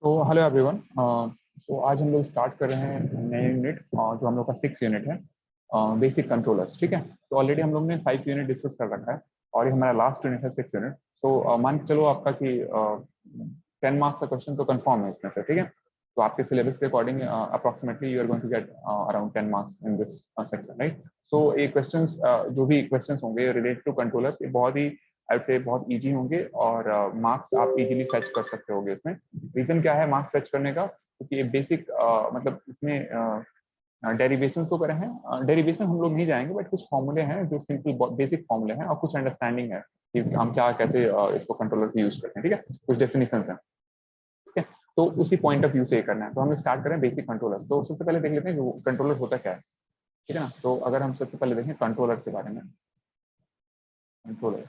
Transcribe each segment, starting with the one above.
तो hello everyone. तो आज हम लोग स्टार्ट कर रहे हैं नए यूनिट जो हम लोग का 6 यूनिट है, बेसिक कंट्रोलर्स। ठीक है, तो ऑलरेडी हम लोग ने 5 यूनिट डिस्कस कर रखा है और ये हमारा लास्ट यूनिट है 6 यूनिट। तो मान के चलो आपका कि 10 मार्क्स का क्वेश्चन तो कंफर्म है इसमें से। ठीक है, तो आपके सिलेबस के according approximately you are going to get around 10 marks in this section, right. So ये क्वेश्चंस जो भी क्वेश्चंस होंगे रिलेटेड टू कंट्रोलर्स, ये बहुत ही आई वुड से बहुत इजी होंगे और मार्क्स आप इजीली फेच कर सकते होगे इसमें। रीजन क्या है मार्क्स फेच करने का? क्योंकि ये बेसिक मतलब इसमें डेरिवेशन तो करे हैं। डेरिवेशन हम लोग नहीं जाएंगे, बट कुछ फॉर्मूले हैं जो सिंपल बेसिक फॉर्मूले हैं और कुछ अंडरस्टैंडिंग है कि हम क्या कैसे इसको कंट्रोलर को यूज करते हैं। ठीक है, कुछ डेफिनेशन है। ठीक है, तो उसी पॉइंट ऑफ व्यू से ये करना है। तो हम स्टार्ट करें बेसिक कंट्रोलर। तो सबसे पहले देख लेते हैं कंट्रोलर होता क्या है। ठीक है ना, तो अगर हम सबसे पहले देखें कंट्रोलर के बारे में। कंट्रोलर,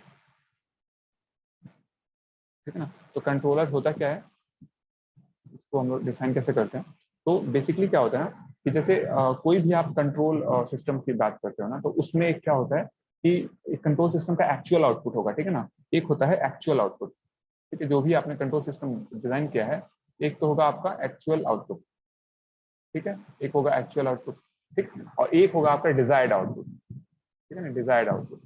ठीक है ना, तो कंट्रोलर होता क्या है, इसको हम लोग डिफाइन कैसे करते हैं। तो बेसिकली क्या होता है ना कि जैसे कोई भी आप कंट्रोल सिस्टम की बात करते हो ना, तो उसमें एक क्या होता है कि कंट्रोल सिस्टम का एक्चुअल आउटपुट होगा। ठीक है ना, एक होता है एक्चुअल आउटपुट। ठीक है, जो भी आपने कंट्रोल सिस्टम डिजाइन किया है, एक तो होगा आपका एक्चुअल आउटपुट। ठीक है, एक होगा एक्चुअल आउटपुट। ठीक, और एक होगा आपका डिजायर्ड आउटपुट। ठीक है ना, डिजायर्ड आउटपुट।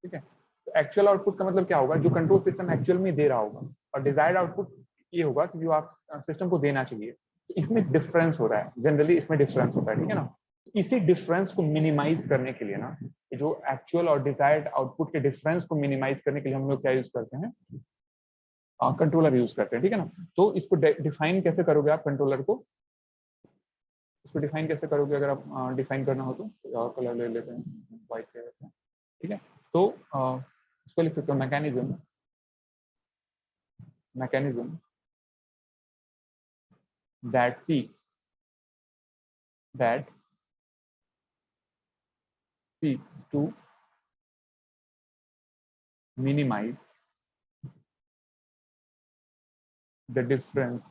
ठीक है, तो एक्चुअल आउटपुट का मतलब क्या होगा, जो कंट्रोल सिस्टम एक्चुअल में दे रहा होगा। और डिजायर्ड आउटपुट ये होगा कि जो आप सिस्टम को देना चाहिए। तो इसमें डिफरेंस हो रहा है, जनरली इसमें डिफरेंस होता है। ठीक है ना, इसी डिफरेंस को मिनिमाइज करने के लिए ना, जो एक्चुअल और डिजायर्ड आउटपुट के डिफरेंस को मिनिमाइज करने के लिए हम लोग क्या यूज करते हैं, कंट्रोलर यूज करते हैं। ठीक है ना, तो इसको डिफाइन कैसे करोगे आप कंट्रोलर को, इसको डिफाइन कैसे करोगे? अगर आप डिफाइन करना हो तो और कलर ले लेते हैं, व्हाइट ले लेते हैं। ठीक है, तो इसको लिख सकते हो mechanism, mechanism that that seeks to minimize the difference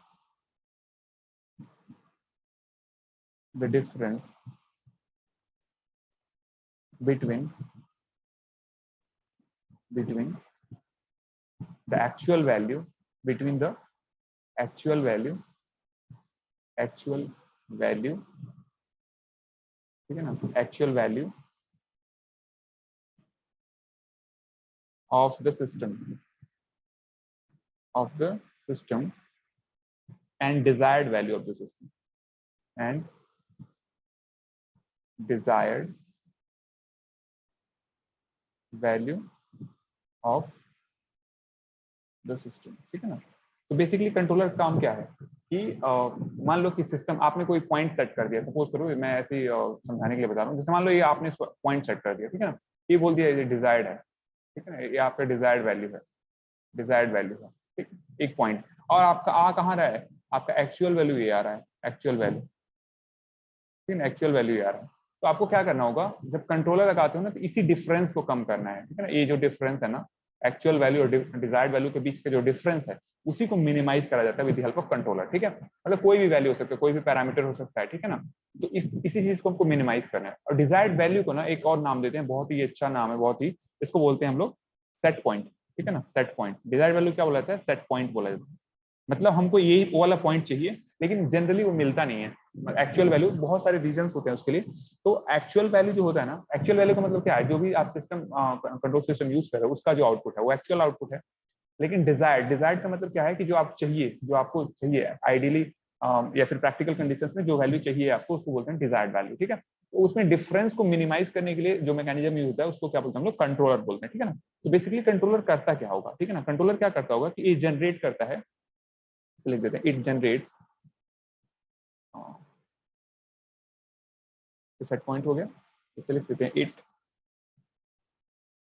between the actual value between the actual value actual value ठीक है ना, actual value of the system and desired value of the system and desired value of the system। ठीक है ना, तो basically controller काम क्या है कि मान लो कि सिस्टम आपने कोई पॉइंट सेट कर दिया। सपोज करो, मैं ऐसे ही समझाने के लिए बता रहा हूँ। जैसे मान लो ये आपने पॉइंट सेट कर दिया। ठीक है ना, ये बोल दिया ये डिजायर्ड है। ठीक है ना, ये आपका डिजायर्ड वैल्यू है, डिजायर्ड वैल्यू है। ठीक, एक पॉइंट। और आपका आ कहाँ रहा है, आपका एक्चुअल वैल्यू ये आ रहा है, एक्चुअल वैल्यू। ठीक है, एक्चुअल वैल्यू ये आ रहा है। तो आपको क्या करना होगा, जब कंट्रोलर लगाते हो ना, तो इसी डिफरेंस को कम करना है। ठीक है ना, ये जो डिफरेंस है ना, एक्चुअल वैल्यू और डिजायर्ड वैल्यू के बीच का जो डिफरेंस है, उसी को मिनिमाइज करा जाता है with the help of controller. ठीक है, मतलब कोई भी वैल्यू हो सकता है, कोई भी पैरामीटर हो सकता है। ठीक है ना, तो इसी चीज को हमको मिनिमाइज करना है। और डिजायर्ड वैल्यू को ना एक और नाम देते हैं, बहुत ही अच्छा नाम है, बहुत ही, इसको बोलते हैं हम लोग सेट पॉइंट। ठीक है ना, सेट पॉइंट। डिजायर्ड वैल्यू क्या बोला जाता है, सेट पॉइंट बोला जाता है। मतलब हमको यही वो वाला पॉइंट चाहिए, लेकिन जनरली वो मिलता नहीं है एक्चुअल वैल्यू। बहुत सारे रीजन होते हैं उसके लिए। तो एक्चुअल वैल्यू जो होता है ना, एक्चुअल वैल्यू का मतलब क्या है, जो भी आप सिस्टम कंट्रोल सिस्टम यूज कर रहे हो, उसका जो आउटपुट है वो एक्चुअल आउटपुट है। लेकिन डिजायर्ड, डिजायर्ड का मतलब क्या है कि जो आप चाहिए, जो आपको चाहिए आइडियली या फिर प्रैक्टिकल कंडीशंस में जो वैल्यू चाहिए आपको, उसको बोलते हैं डिजायर्ड वैल्यू। ठीक है, तो उसमें डिफरेंस को मिनिमाइज करने के लिए जो मैकेनिज्म यूज होता है, उसको क्या बोलते हैं हम लोग, कंट्रोलर बोलते हैं। ठीक है ना, तो बेसिकली कंट्रोलर करता क्या होगा, ठीक है ना, कंट्रोलर क्या करता होगा कि ये जनरेट करता है, लिख देते हैं इट जनरेट्स, सेट पॉइंट हो गया, इसे लिख देते हैं it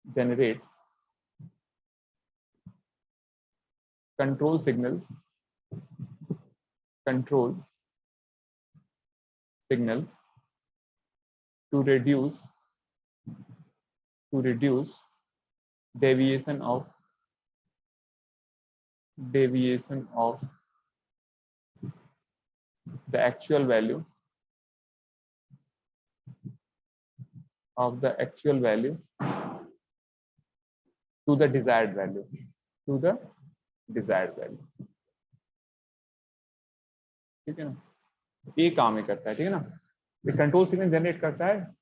generates control signal, control signal to reduce deviation of the actual value to the desired value, to the desired value. ठीक है ना, ये काम ही करता है। ठीक है ना, ये कंट्रोल सिग्नल जनरेट करता है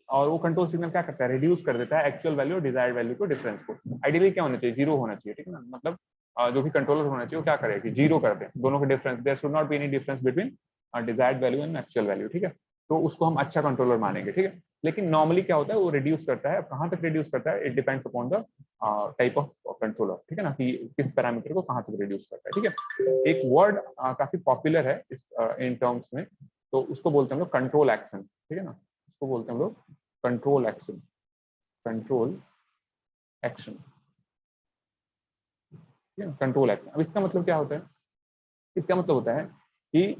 और वो कंट्रोल सिग्नल क्या करता है, रिड्यूस कर देता है एक्चुअल वैल्यू और डिजायर्ड वैल्यू को, डिफरेंस को। आइडियली क्या होना चाहिए, जीरो होना चाहिए। ठीक है ना, मतलब जो भी कंट्रोलर होना चाहिए वो क्या करेगा कि जीरो कर दे दोनों के difference, there should not be any difference between desired value and actual value. ठीक है, तो उसको हम अच्छा कंट्रोलर मानेंगे। ठीक है, लेकिन नॉर्मली क्या होता है, वो रिड्यूस करता है। कहाँ तक रिड्यूस करता है, it depends upon the type of controller. ठीक है ना, कि किस पैरामीटर को कहाँ तक रिड्यूस करता है। ठीक है, एक वर्ड काफी पॉपुलर है इस इन टर्म्स में, तो उसको बोलते हैं हम लोग कंट्रोल एक्शन। ठीक है ना, उसको बोलते हैं हम लोग कंट्रोल एक्शन, कंट्रोल एक्शन। ठीक है, कंट्रोल एक्शन। अब इसका मतलब क्या होता है, इसका मतलब होता है कि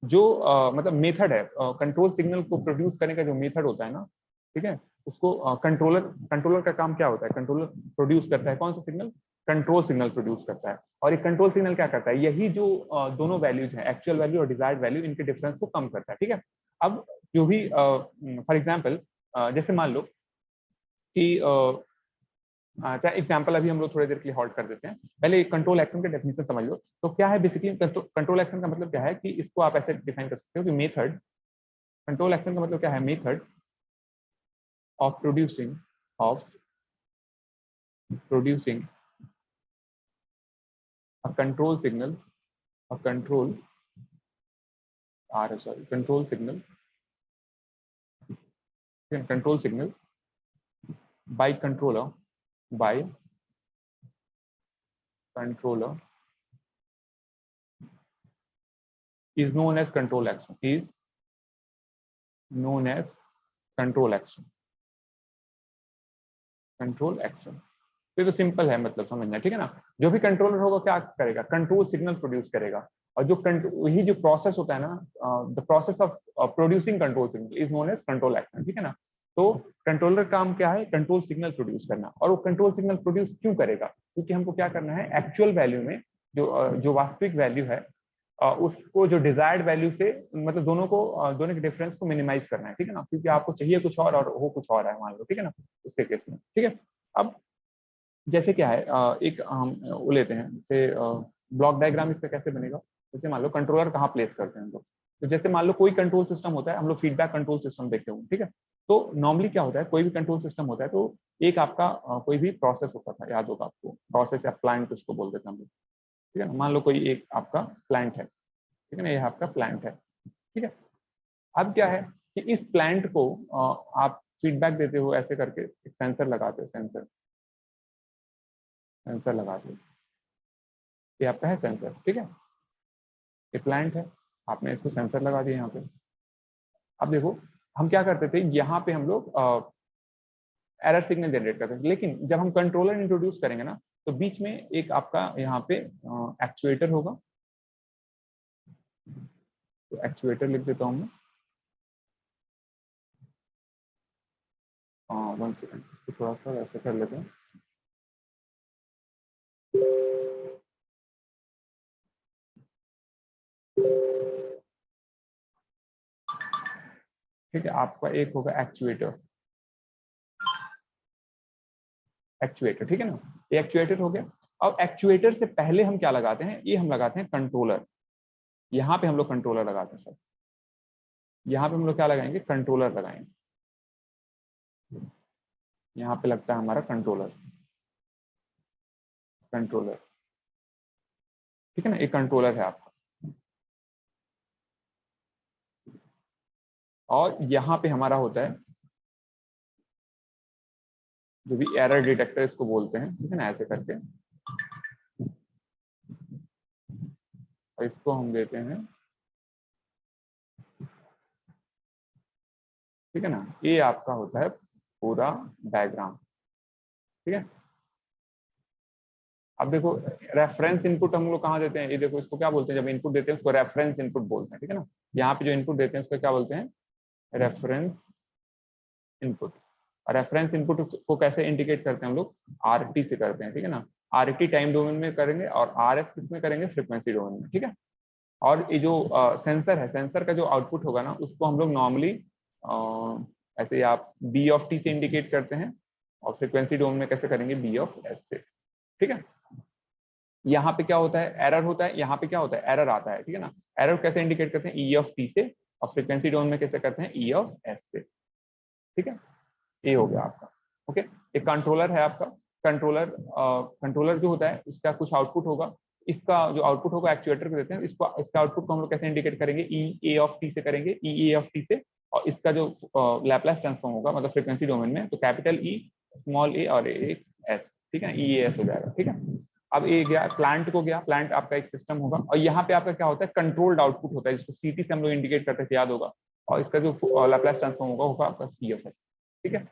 जो मतलब मेथड है, कंट्रोल सिग्नल को प्रोड्यूस करने का जो मेथड होता है ना, ठीक है, उसको कंट्रोलर, कंट्रोलर का काम क्या होता है, कंट्रोलर प्रोड्यूस करता है कौन सा सिग्नल, कंट्रोल सिग्नल प्रोड्यूस करता है। और ये कंट्रोल सिग्नल क्या करता है, यही जो दोनों वैल्यूज हैं, एक्चुअल वैल्यू और डिजायर्ड वैल्यू, इनके डिफरेंस को कम करता है। ठीक है, अब जो भी फॉर एग्जाम्पल जैसे मान लो कि अच्छा एग्जांपल अभी हम लोग थोड़ी देर के लिए हॉल्ट कर देते हैं, पहले कंट्रोल एक्शन का डेफिनेशन समझ लो। तो क्या है बेसिकली कंट्रोल एक्शन का मतलब क्या है, कि इसको आप ऐसे डिफाइन कर सकते हो कि मेथड, कंट्रोल एक्शन का मतलब क्या है, method of producing, of producing a control signal, a control control signal, control signal by controller, by controller is known as control action, is known as control action, control action. तो simple है मतलब समझना। ठीक है ना, जो भी controller होगा क्या करेगा, कंट्रोल सिग्नल प्रोड्यूस करेगा। और जो वही जो प्रोसेस होता है ना, the process of producing control signal is known as control action. ठीक है ना, तो कंट्रोलर काम क्या है, कंट्रोल सिग्नल प्रोड्यूस करना। और वो कंट्रोल सिग्नल प्रोड्यूस क्यों करेगा, क्योंकि हमको क्या करना है, एक्चुअल वैल्यू में जो वास्तविक वैल्यू है उसको जो डिजायर्ड वैल्यू से, मतलब दोनों को दोनों के डिफरेंस को मिनिमाइज करना है। ठीक है ना, क्योंकि आपको चाहिए कुछ और हो कुछ और है मान लो। ठीक है ना, उसके केस में। ठीक है, अब जैसे क्या है, एक हम वो लेते हैं जैसे ब्लॉक डायग्राम, इसका कैसे बनेगा, जैसे मान लो कंट्रोलर कहाँ प्लेस करते हैं हम लोग। तो जैसे मान लो कोई कंट्रोल सिस्टम होता है, हम लोग फीडबैक कंट्रोल सिस्टम देखते होंगे। ठीक है, तो नॉर्मली क्या होता है, कोई भी कंट्रोल सिस्टम होता है तो एक आपका कोई भी प्रोसेस होता था, याद होगा आपको, प्रोसेस या प्लांट उसको बोलते थे हम लोग। ठीक है ना, मान लो कोई एक आपका प्लांट है। ठीक है ना, ये आपका प्लांट है। ठीक है, अब क्या है कि इस प्लांट को आप फीडबैक देते हो ऐसे करके, एक सेंसर लगाते हो, सेंसर, सेंसर लगाते हो, ये आपका है सेंसर। ठीक है, ये प्लांट है, आपने इसको सेंसर लगा दिया यहाँ पे। अब देखो हम क्या करते थे, यहाँ पे हम लोग एरर सिग्नल जनरेट करते थे, लेकिन जब हम कंट्रोलर इंट्रोड्यूस करेंगे ना, तो बीच में एक आपका यहाँ पे एक्चुएटर होगा। तो एक्चुएटर लिख देता हूँ मैं, 1 सेकंड, इसको थोड़ा सा ऐसे कर लेते हैं। ठीक है, आपका एक होगा एक्चुएटर, एक्चुएटर। ठीक है ना, ये एक्चुएटर हो गया। अब एक्चुएटर से पहले हम क्या लगाते हैं, ये हम लगाते हैं कंट्रोलर। यहाँ पे हम लोग कंट्रोलर लगाते हैं सर, यहाँ पे हम लोग क्या लगाएंगे, कंट्रोलर लगाएंगे। यहाँ पे लगता है हमारा कंट्रोलर, कंट्रोलर। ठीक है ना, एक कंट्रोलर है आपका। और यहाँ पे हमारा होता है जो भी एरर डिटेक्टर इसको बोलते हैं। ठीक है ना, ऐसे करके, और इसको हम देते हैं, ठीक है ना, ये आपका होता है पूरा डायग्राम। ठीक है, अब देखो रेफरेंस इनपुट हम लोग कहाँ देते हैं, ये देखो इसको क्या बोलते हैं, जब इनपुट देते हैं उसको रेफरेंस इनपुट बोलते हैं। ठीक है ना, यहाँ पे जो इनपुट देते हैं उसको क्या बोलते हैं, रेफरेंस इनपुट। और रेफरेंस इनपुट को कैसे इंडिकेट करते हैं हम लोग, आरटी से करते हैं। ठीक है ना, आरटी टाइम डोमेन में करेंगे और आरएस किस में करेंगे, फ्रीक्वेंसी डोमेन में। ठीक है, और ये जो सेंसर है, सेंसर का जो आउटपुट होगा ना, उसको हम लोग नॉर्मली ऐसे आप बी ऑफ टी से इंडिकेट करते हैं, और फ्रीक्वेंसी डोमेन में कैसे करेंगे, बी ऑफ एस से, ठीक है। यहाँ पे क्या होता है, एरर होता है, यहाँ पे क्या होता है, एरर आता है, ठीक है ना। एरर कैसे इंडिकेट करते हैं, ई ऑफ टी से, और फ्रीक्वेंसी डोमेन में कैसे करते हैं, ई ऑफ एस से, ठीक है। ये हो गया आपका, ओके। एक कंट्रोलर है आपका, कंट्रोलर कंट्रोलर जो होता है उसका कुछ आउटपुट होगा, इसका जो आउटपुट होगा एक्चुएटर को देते हैं, इसको इसका आउटपुट को हम लोग कैसे इंडिकेट करेंगे, ई ए ऑफ टी से करेंगे, ई ए ऑफ टी से। और इसका जो लैप्लास ट्रांसफॉर्म होगा मतलब फ्रीक्वेंसी डोमेन में, तो कैपिटल ई, स्मॉल ए और एक एस, ठीक है, ई एस हो जाएगा, ठीक है। अब ये गया प्लांट को, गया प्लांट आपका एक सिस्टम होगा, और यहाँ पे आपका क्या होता है, कंट्रोल्ड आउटपुट होता है, जिसको सीटी से हम लोग इंडिकेट करते थे, याद होगा। और इसका जो लैप्लास ट्रांसफॉर्म होगा आपका सी ऑफ एस, ठीक है,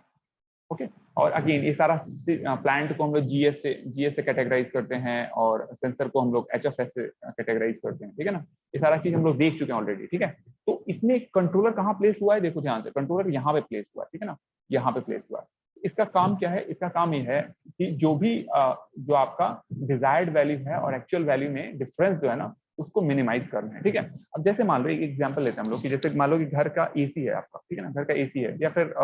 ओके। और अगेन ये सारा प्लांट को हम लोग जीएस से कैटेगराइज करते हैं, और सेंसर को हम लोग एचएफएस से कैटेगराइज करते हैं, ठीक है ना। ये सारा चीज हम लोग देख चुके हैं ऑलरेडी, ठीक है। तो इसमें कंट्रोलर कहाँ प्लेस हुआ है, देखो ध्यान से, कंट्रोलर यहाँ पे प्लेस हुआ है, ठीक है ना, यहाँ पे प्लेस हुआ है। इसका काम क्या है, इसका काम ये है कि जो भी जो आपका डिजायर्ड वैल्यू है और एक्चुअल वैल्यू में डिफरेंस जो है ना, उसको मिनिमाइज करना है, ठीक है। अब जैसे मान लो एक एग्जांपल लेते हैं हम लोग, कि जैसे मान लो कि घर का एसी है आपका, ठीक है ना, घर का एसी है, या फिर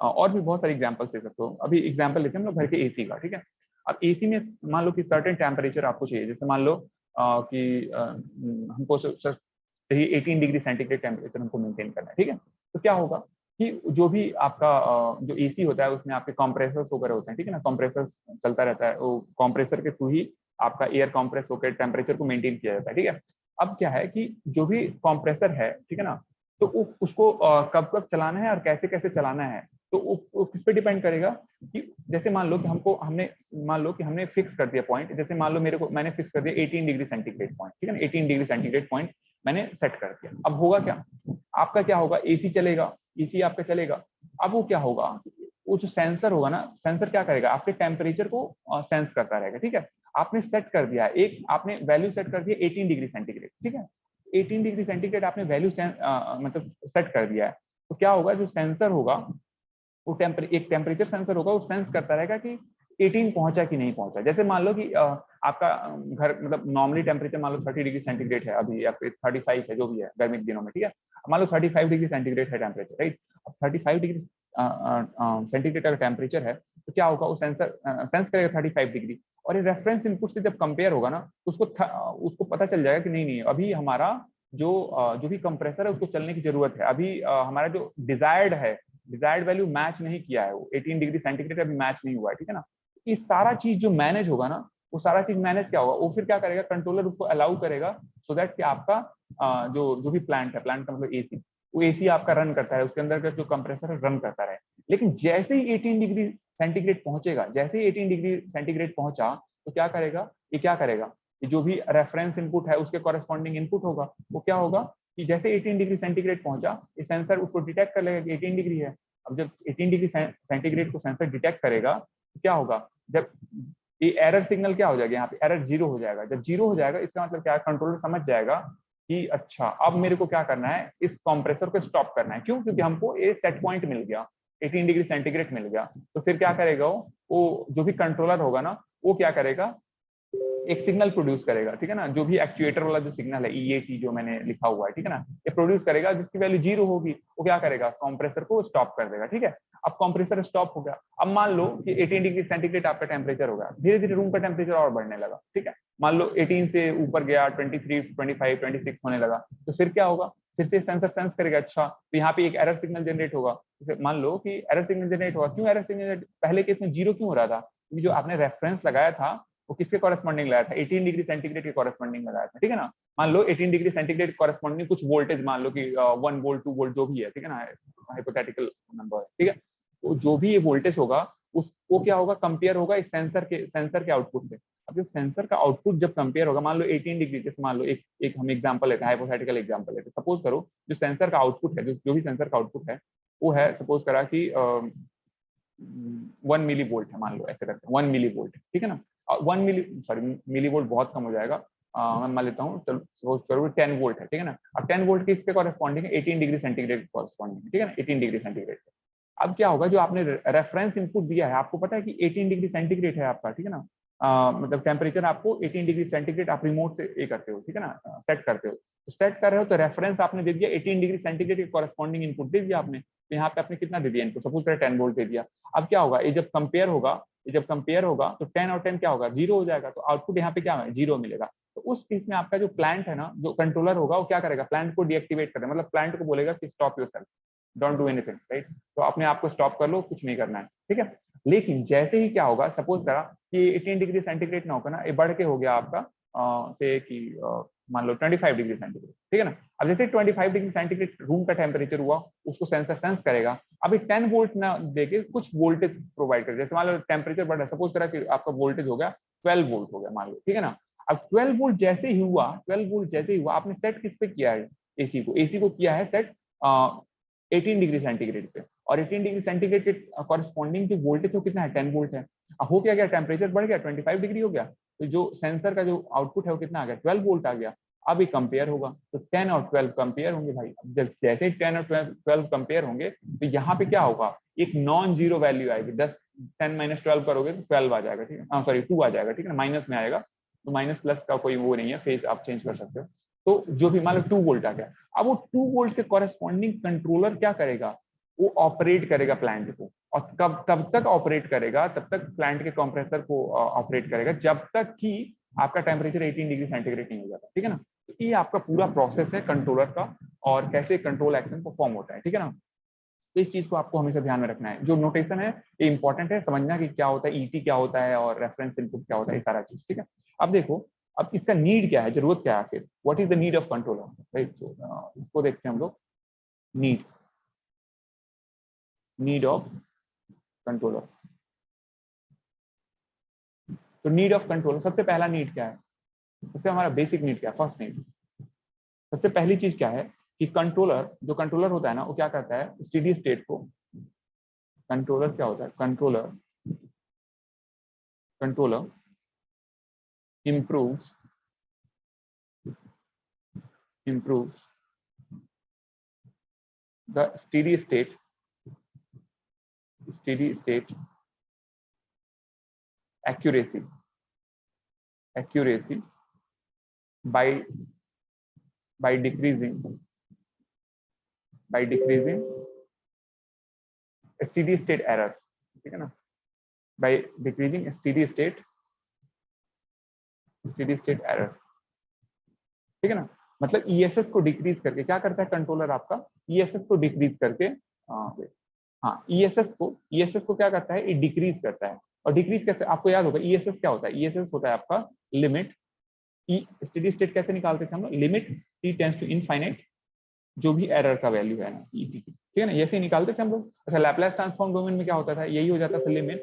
और भी बहुत सारे एग्जांपल्स दे सकते हो। अभी एग्जांपल लेते हैं हम लोग घर के एसी का, ठीक है। अब एसी में मान लो कि सर्टेन टेम्परेचर आपको चाहिए, जैसे मान लो कि हमको चाहिए 18 डिग्री सेंटीग्रेड टेम्परेचर हमको मेंटेन करना है, ठीक है। तो क्या होगा कि जो भी आपका जो एसी होता है उसमें आपके कंप्रेसर्स वगैरह होते हैं, ठीक है ना, कंप्रेसर्स चलता रहता है, वो कंप्रेसर के थ्रू ही आपका एयर कंप्रेस होकर टेम्परेचर को मेंटेन किया जाता है, ठीक है। अब क्या है कि जो भी कंप्रेसर है, ठीक है ना, तो उसको कब कब चलाना है और कैसे कैसे चलाना है, तो वो किस पे डिपेंड करेगा कि जैसे मान लो कि हमने फिक्स कर दिया पॉइंट, जैसे मान लो मैंने फिक्स कर दिया 18 डिग्री सेंटीग्रेड पॉइंट, ठीक है ना, 18 डिग्री सेंटीग्रेड पॉइंट मैंने सेट कर दिया। अब होगा क्या, आपका क्या होगा, एसी चलेगा, एसी आपका चलेगा। अब वो क्या होगा, वो जो सेंसर होगा ना, सेंसर क्या करेगा, आपके टेम्परेचर को सेंस करता रहेगा, ठीक है। आपने सेट कर दिया एक, आपने वैल्यू सेट कर दिया 18 डिग्री सेंटीग्रेड, ठीक है। 18 डिग्री सेंटीग्रेड आपने वैल्यू मतलब सेट कर दिया है, तो क्या होगा, जो सेंसर होगा वो एक टेम्परेचर सेंसर होगा, वो सेंस करता रहेगा कि 18 पहुंचा कि नहीं पहुंचा। जैसे मान लो कि आपका घर मतलब नॉर्मली टेम्परेचर मान लो 30 डिग्री सेंटीग्रेड है अभी, या फिर 35 है, जो भी है गर्मी के दिनों में, ठीक है। मान लो 35 डिग्री सेंटीग्रेड है टेम्परेचर, राइट। अब 35 डिग्री सेंटीग्रेड का टेम्परेचर है, तो क्या होगा, वो सेंसर सेंस करेगा 35 डिग्री, और ये रेफरेंस इनपुट से जब कंपेयर होगा ना, उसको पता चल जाएगा कि नहीं नहीं, अभी हमारा जो भी कंप्रेसर है उसको चलने की जरूरत है, अभी हमारा जो डिजायर्ड वैल्यू मैच नहीं किया है, वो 18 डिग्री सेंटीग्रेड अभी मैच नहीं हुआ है, ठीक है ना। ये सारा चीज जो मैनेज होगा ना, वो सारा चीज मैनेज क्या होगा, वो फिर क्या करेगा, कंट्रोलर उसको अलाउ करेगा, सो दैट कि आपका जो भी प्लांट है, प्लांट का मतलब एसी, वो एसी आपका रन करता है, उसके अंदर का जो कंप्रेसर है रन करता रहे। लेकिन जैसे ही 18 डिग्री सेंटीग्रेड पहुंचेगा, जैसे ही 18 डिग्री सेंटीग्रेड पहुंचा, तो क्या करेगा, ये क्या करेगा, ये जो भी रेफरेंस इनपुट है उसके कॉरेस्पॉन्डिंग इनपुट होगा, वो क्या होगा कि जैसे 18 डिग्री सेंटीग्रेड पहुंचा, ये सेंसर उसको डिटेक्ट कर लेगा कि 18 डिग्री है। अब जब 18 डिग्री सेंटीग्रेड को सेंसर डिटेक्ट करेगा, तो क्या होगा, जब ये एरर सिग्नल क्या हो जाएगा, यहाँ पे एरर जीरो हो जाएगा। जब जीरो हो जाएगा इसका मतलब क्या है, कंट्रोलर समझ जाएगा कि अच्छा अब मेरे को क्या करना है, इस कंप्रेसर को स्टॉप करना है। क्यों, क्योंकि हमको ये सेट पॉइंट मिल गया, 18 डिग्री सेंटीग्रेड मिल गया। तो फिर क्या करेगा, वो जो भी कंट्रोलर होगा ना, वो क्या करेगा, एक सिग्नल प्रोड्यूस करेगा, ठीक है ना, जो भी एक्चुएटर वाला जो सिग्नल है ईएटी जो मैंने लिखा हुआ है, ठीक है ना, ये प्रोड्यूस करेगा, जिसकी वैल्यू जीरो होगी, वो क्या करेगा, कंप्रेसर को स्टॉप कर देगा, ठीक है। अब कंप्रेसर स्टॉप हो गया। अब मान लो कि 18 डिग्री सेंटीग्रेड आपका टेम्परेचर हो गया, धीरे धीरे रूम का टेम्परेचर और बढ़ने लगा, ठीक है। मान लो 18 से ऊपर गया, 23, 25, 26 होने लगा, तो फिर क्या होगा, फिर से सेंसर सेंस करेगा, अच्छा तो यहाँ पे एक एरर सिग्नल जनरेट होगा। मान लो कि एरर सिग्नल जनरेट होगा, क्यों एरर सिग्नल, पहले केस में जीरो क्यों हो रहा था, क्योंकि जो आपने रेफरेंस लगाया था वो किसके कॉरेस्पॉन्डिंग लगाया था, 18 डिग्री सेंटीग्रेड के कॉरेस्पॉन्डिंग लगाया था, ठीक है ना। मान लो 18 डिग्री सेंटीग्रेड कॉरेस्पॉन्डिंग कुछ वोल्टेज, मान लो कि 1 वोल्ट 2 वोल्ट जो भी है, ठीक है ना, हाइपोथेटिकल नंबर है, ठीक है। तो जो भी ये वोल्टेज होगा उसको क्या होगा, कंपेयर होगा इस सेंसर के आउटपुट से। अब जो सेंसर का आउटपुट जब कंपेयर होगा, मान लो 18 डिग्री, जैसे मान लो एक हम एग्जांपल लेते हैं, हाइपोथेटिकल एग्जांपल लेते हैं। सपोज करो जो सेंसर का आउटपुट है, जो भी सेंसर का आउटपुट है, वो है सपोज करा कि 1 मिली वोल्ट है, मान लो ऐसे करते हैं 1 मिली वोल्ट, ठीक है ना। 1 मिली वोल्ट बहुत कम हो जाएगा, मैं मान लेता हूँ, चलो सपोज करो 10 वोल्ट है, ठीक है ना। अब 10 वोल्ट के इसके कॉरेस्पॉन्डिंग है 18 डिग्री सेंटीग्रेड कॉरेस्पॉन्डिंग है, ठीक है ना, 18 डिग्री सेंटीग्रेड। अब क्या होगा, जो आपने रेफरेंस इनपुट दिया है, आपको पता है कि 18 डिग्री सेंटीग्रेड है आपका, ठीक है ना। मतलब टेम्परेचर आपको 18 डिग्री सेंटीग्रेड आप रिमोट से ये करते हो, ठीक है ना, सेट करते हो। तो सेट कर रहे हो तो रेफरेंस आपने दे दिया 18 डिग्री सेंटीग्रेड के कॉरेस्पॉन्डिंग इनपुट दे दिया आपने। तो यहाँ पे आपने कितना दे दिया इनपुट, सपोज करें 10 वोल्ट दे दिया। अब क्या होगा, ये जब कंपेयर होगा, ये जब कंपेयर होगा तो 10 और 10 क्या होगा, 0 हो जाएगा। तो आउटपुट यहाँ पे क्या है, 0 मिलेगा। तो उस केस में आपका जो प्लांट है ना, जो कंट्रोलर होगा वो क्या करेगा, प्लांट को डीएक्टिवेट करेगा, मतलब प्लांट को बोलेगा कि stop yourself, don't do anything, right. तो अपने आप को स्टॉप कर लो, कुछ नहीं करना है, ठीक है। लेकिन जैसे ही क्या होगा, सपोज करा कि 18 डिग्री सेंटीग्रेड ना होगा ना, ये बढ़ के हो गया आपका से कि मान लो 25 डिग्री सेंटीग्रेड, ठीक है ना। अब जैसे 25 डिग्री सेंटीग्रेड रूम का टेम्परेचर हुआ, उसको सेंसर सेंस करेगा। अभी 10 वोल्ट ना देके कुछ वोल्टेज प्रोवाइड कर, जैसे मान लो टेम्परेचर बढ़ रहा है, सपोज करा कि आपका वोल्टेज हो गया 12 वोल्ट हो गया मान लो, ठीक है ना। अब 12 वोल्ट जैसे ही हुआ, 12 वोल्ट जैसे ही हुआ, आपने सेट किस पे किया है, एसी को, एसी को किया है सेट 18 डिग्री सेंटीग्रेड पे। और 18 डिग्री सेंटीग्रेड के कॉरेस्पॉन्डिंग जो वोल्टेज है कितना है, 10 वोल्ट है। हो क्या गया, टेम्परेचर बढ़ गया, 25 डिग्री हो गया। तो जो सेंसर का जो आउटपुट है वो कितना आ गया, 12 वोल्ट आ गया। अब ये कंपेयर होगा तो 10 और 12 कंपेयर होंगे भाई। जब जैसे ही 10 और 12 कंपेयर होंगे तो यहाँ पे क्या होगा, एक नॉन जीरो वैल्यू आएगी। 10 माइनस 12 करोगे तो 12 आ जाएगा, ठीक है, सॉरी 2 आ जाएगा, ठीक है ना, माइनस में आएगा। तो माइनस प्लस का कोई वो नहीं है, फेज आप चेंज कर सकते हो। तो जो भी मान लो 2 वोल्ट आ गया, अब वो 2 वोल्ट के कॉरेस्पॉन्डिंग कंट्रोलर क्या करेगा, वो ऑपरेट करेगा प्लांट को। और कब तक ऑपरेट करेगा, तब तक प्लांट के कंप्रेसर को ऑपरेट करेगा, जब तक कि आपका टेम्परेचर 18 डिग्री सेंटीग्रेड नहीं हो जाता, ठीक है ना। तो ये आपका पूरा प्रोसेस है कंट्रोलर का, और कैसे कंट्रोल एक्शन परफॉर्म होता है, ठीक है ना। तो इस चीज को आपको हमेशा ध्यान में रखना है। जो नोटेशन है ये इंपॉर्टेंट है, समझना कि क्या होता है ईटी क्या होता है और रेफरेंस इनपुट क्या होता है, ये सारा चीज, ठीक है। अब देखो, अब इसका नीड क्या है, जरूरत क्या है आखिर, what is the need of controller, right. इसको देखते हैं हम लोग, नीड, नीड ऑफ कंट्रोलर। तो नीड ऑफ कंट्रोलर, सबसे पहला नीड क्या है, सबसे हमारा बेसिक नीड क्या है, फर्स्ट नीड। सबसे पहली चीज क्या है कि कंट्रोलर, जो कंट्रोलर होता है ना, वो क्या करता है, स्टेडी स्टेट को, कंट्रोलर क्या होता है, controller, controller improves the steady state accuracy by decreasing steady state error, ठीक है ना, by decreasing steady state error, ठीक है ना। मतलब ईएसएस को डिक्रीज करके क्या करता है कंट्रोलर आपका, ईएसएस को डिक्रीज करके, हाँ ईएसएस को क्या करता है, ये डिक्रीज करता है। और डिक्रीज कैसे, आपको याद होगा ईएसएस क्या होता है, ईएसएस होता है आपका लिमिट, स्टेडी स्टेट कैसे निकालते थे हम लोग, limit T tends to infinite, जो भी एरर का वैल्यू है ना ईटी की, ठीक है ना, ऐसे ही निकालते थे हम लोग। अच्छा, लैप्लेस ट्रांसफॉर्म डोमेन में क्या होता था, यही हो जाता था लिमिट,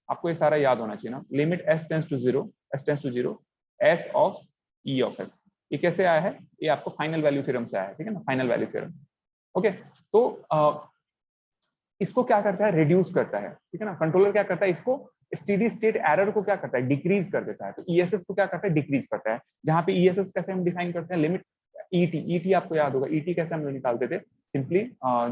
आपको ये सारा याद होना चाहिए ना, limit S tends to zero S of E of S. ये कैसे आया है, ये आपको फाइनल वैल्यू थ्योरम से आया है, ठीक है ना, फाइनल वैल्यू थ्योरम। ओके, तो इसको क्या करता है, रिड्यूस करता है, ठीक है ना। कंट्रोलर क्या करता है, इसको स्टेडी स्टेट एरर को क्या करता है, डिक्रीज कर देता है। तो ईएसएस को क्या करता है, डिक्रीज करता है। जहां पे ईएसएस कैसे हम डिफाइन करते हैं, लिमिट ईटी आपको याद होगा, ईटी कैसे हम लोग निकालते थे, सिंपली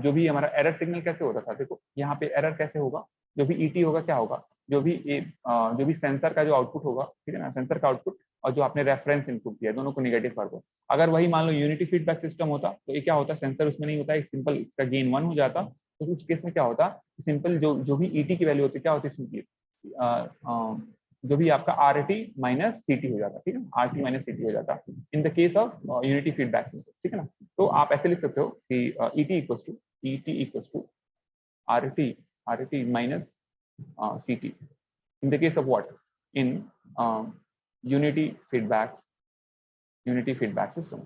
जो भी हमारा एरर सिग्नल कैसे होता था, देखो यहाँ पे एरर कैसे होगा, जो भी ईटी होगा क्या होगा, जो भी सेंसर का जो आउटपुट होगा, ठीक है ना, सेंसर का आउटपुट और जो आपने रेफरेंस इनपुट दिया, दोनों को निगेटिव कर दो। अगर वही मान लो यूनिटी फीडबैक सिस्टम होता तो ये क्या होता, सेंसर उसमें नहीं होता, एक सिंपल इसका गेन 1 हो जाता। तो उस केस में क्या होता, सिंपल जो भी ईटी की वैल्यू होती क्या होती, सिंपली जो भी आपका R T minus C T हो जाता, ठीक है, R T minus C T हो जाता in the case of unity feedback system, ठीक है ना। तो आप ऐसे लिख सकते हो कि E T equals to R T minus C T in the case of what, in unity feedback system,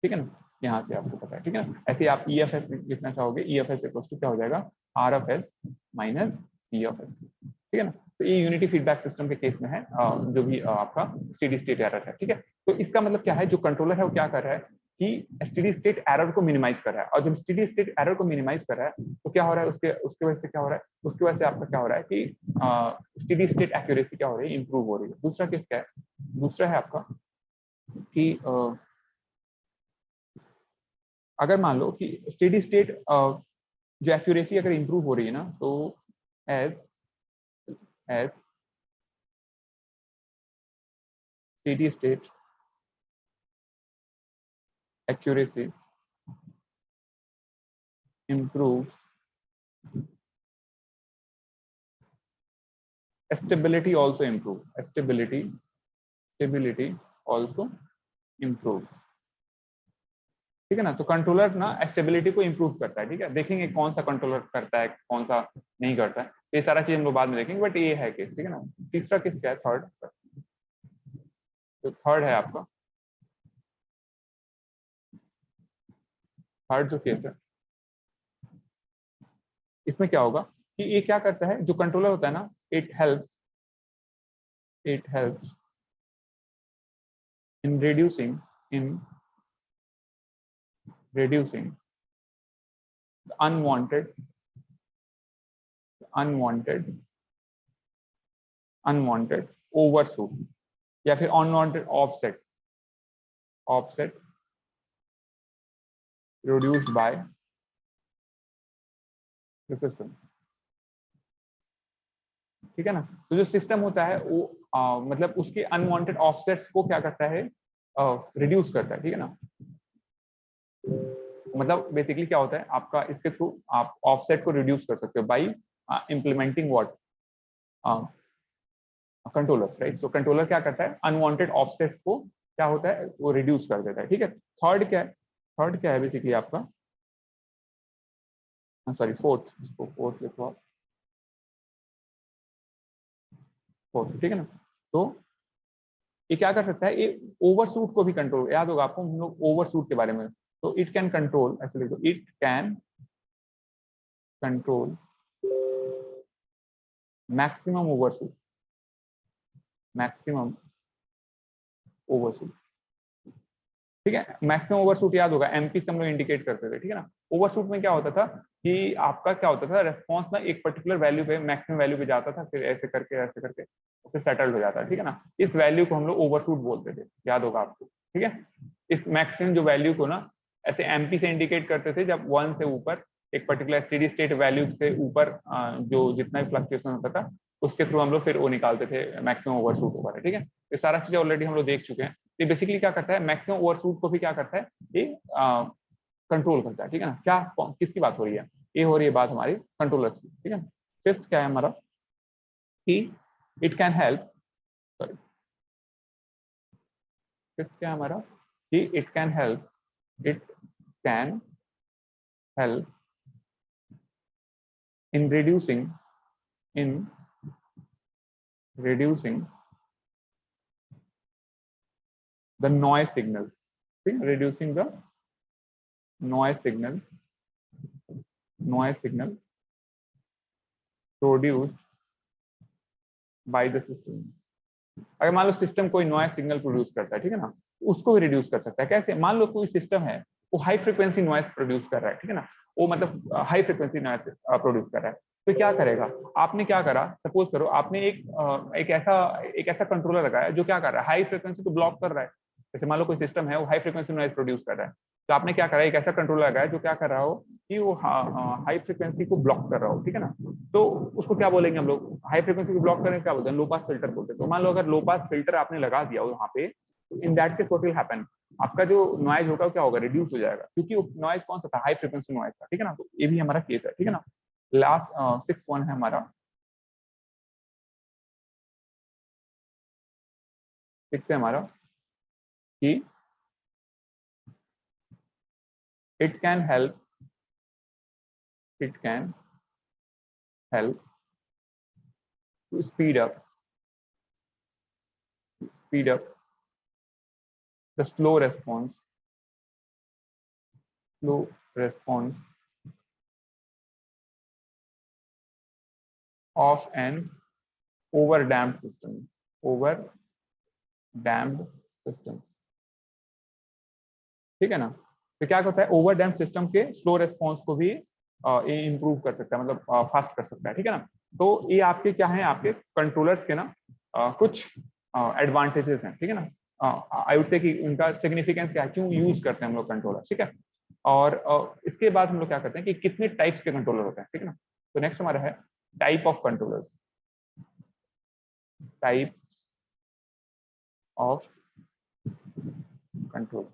ठीक है ना। यहाँ से आपको पता है, ठीक है ना। ऐसे आप ई एफ एस लिखना चाहोगे, E F S equals to क्या हो जाएगा, R F S minus C F S, ठीक है ना। तो ये यूनिटी फीडबैक सिस्टम के केस में है, जो भी आपका स्टेडी स्टेट एरर है, ठीक है। तो इसका मतलब क्या है, जो कंट्रोलर है वो क्या कर रहा है कि स्टेडी स्टेट एरर को मिनिमाइज कर रहा है। और जब स्टेडी स्टेट एरर को मिनिमाइज कर रहा है तो क्या हो रहा है, उसके वजह से क्या हो रहा है, उसकी वजह से आपका क्या हो रहा है कि स्टेडी स्टेट एक्यूरेसी क्या हो रही है, इंप्रूव हो रही है। दूसरा केस क्या है, दूसरा है आपका कि अगर मान लो कि स्टेडी स्टेट जो एक्यूरेसी अगर इंप्रूव हो रही है ना, तो as steady state accuracy improves, stability also improves, stability also improves। ठीक है ना, तो कंट्रोलर ना स्टेबिलिटी को इंप्रूव करता है। ठीक है, देखेंगे कौन सा कंट्रोलर करता है कौन सा नहीं करता है, ये सारा चीज हम लोग बाद में देखेंगे, बट ये है केस। ठीक है ना, तीसरा किस क्या है, थर्ड, तो थर्ड है आपका, थर्ड जो केस है इसमें क्या होगा कि ये क्या करता है, जो कंट्रोलर होता है ना, it helps in reducing the unwanted overshoot या फिर unwanted offset produced by the system। ठीक है ना, तो जो सिस्टम होता है वो मतलब उसके अनवांटेड ऑफसेट्स को क्या करता है, रिड्यूस करता है। ठीक है ना, मतलब बेसिकली क्या होता है आपका, इसके थ्रू आप ऑफसेट को रिड्यूस कर सकते हो bye implementing what, controllers, right. So controller क्या करता है, अनवांटेड ऑफसेट्स को क्या होता है वो रिड्यूस कर देता है। ठीक है, थर्ड क्या है, थर्ड क्या है बेसिकली आपका, सॉरी फोर्थ, इसको फोर्थ लिखो आप, फोर्थ। ठीक है ना, तो ये क्या कर सकता है, ये ओवरशूट को भी कंट्रोल, याद होगा आपको हम लोग ओवरशूट के बारे में, तो इट कैन कंट्रोल, ऐसे लिखो, it can control maximum overshoot, maximum overshoot. ठीक है, मैक्सिमम ओवरशूट याद होगा एमपी से हम लोग इंडिकेट करते थे। ठीक है ना, ओवरशूट में क्या होता था कि आपका क्या होता था, रेस्पॉन्स ना एक पर्टिकुलर वैल्यू पे, मैक्सिमम वैल्यू पे जाता था, फिर ऐसे करके उसे सेटल्ड हो जाता है। ठीक है ना, इस वैल्यू को हम लोग ओवरशूट बोलते थे, याद होगा आपको। ठीक है, इस मैक्सिमम जो वैल्यू को ना ऐसे एमपी से इंडिकेट करते थे, जब 1 से ऊपर एक पर्टिकुलर स्टेडी स्टेट वैल्यू से ऊपर जो जितना भी फ्लक्चुएशन होता था उसके थ्रू हम लोग फिर वो निकालते थे मैक्सिमम ओवरशूट होगा। ठीक है, ये सारा चीजें ऑलरेडी हम लोग देख चुके हैं। ये बेसिकली क्या करता है, मैक्सिमम ओवरशूट को भी क्या करता है, ये कंट्रोल करता है। ठीक है ना, क्या किसकी बात हो रही है, ये हो रही है बात हमारी कंट्रोलर्स की। ठीक है, फिफ्थ क्या है हमारा कि it can help, sorry fifth क्या है हमारा कि it can help in reducing the noise signal, reducing the noise signal produced by the system। अगर मान लो सिस्टम कोई नॉइज सिग्नल प्रोड्यूस करता है, ठीक है ना, उसको भी रिड्यूस कर सकता है। कैसे, मान लो कोई सिस्टम है वो हाई फ्रिक्वेंसी नॉइज प्रोड्यूस कर रहा है, ठीक है ना, वो मतलब हाई फ्रिक्वेंसी नॉइज प्रोड्यूस कर रहा है, तो क्या करेगा, आपने क्या करा, सपोज करो आपने एक ऐसा कंट्रोलर लगाया जो क्या कर रहा है, हाई फ्रिक्वेंसी को ब्लॉक कर रहा है। जैसे मान लो कोई सिस्टम है वो हाई फ्रिक्वेंसी नॉइज प्रोड्यूस कर रहा है, तो आपने क्या करा, एक ऐसा कंट्रोलर लगाया जो क्या कर रहा हो कि वो हाई फ्रिक्वेंसी को ब्लॉक कर रहा हो। ठीक है ना, तो उसको क्या बोलेंगे हम लोग, हाई फ्रिक्वेंसी को ब्लॉक करने क्या बोलते हैं, लो पास फिल्टर बोलते हैं। तो मान लो अगर लो पास फिल्टर आपने लगा दिया हो वहां पे, in that case what will happen, आपका जो नॉइज होगा क्या होगा, रिड्यूस हो जाएगा, क्योंकि वो नॉइज कौन सा था, हाई फ्रिक्वेंसी नॉइज था। ठीक है ना, तो ये भी हमारा केस है। ठीक है ना, लास्ट 6 है हमारा, 6 है हमारा कि it can help to speed up the slow response of an overdamped system। ठीक है ना, तो क्या होता है, ओवरडैम्प सिस्टम के स्लो रेस्पॉन्स को भी इंप्रूव कर सकता है, मतलब फास्ट कर सकता है। ठीक है ना, तो ये आपके क्या है, आपके कंट्रोलर्स के ना कुछ एडवांटेजेस हैं। ठीक है ना, आई वुड से कि उनका सिग्निफिकेंस क्या है, क्यों यूज करते हैं हम लोग कंट्रोलर। ठीक है, और इसके बाद हम लोग क्या करते हैं कि कितने टाइप्स के कंट्रोलर होते हैं। ठीक है ना, तो नेक्स्ट हमारा है type of controllers, type of control,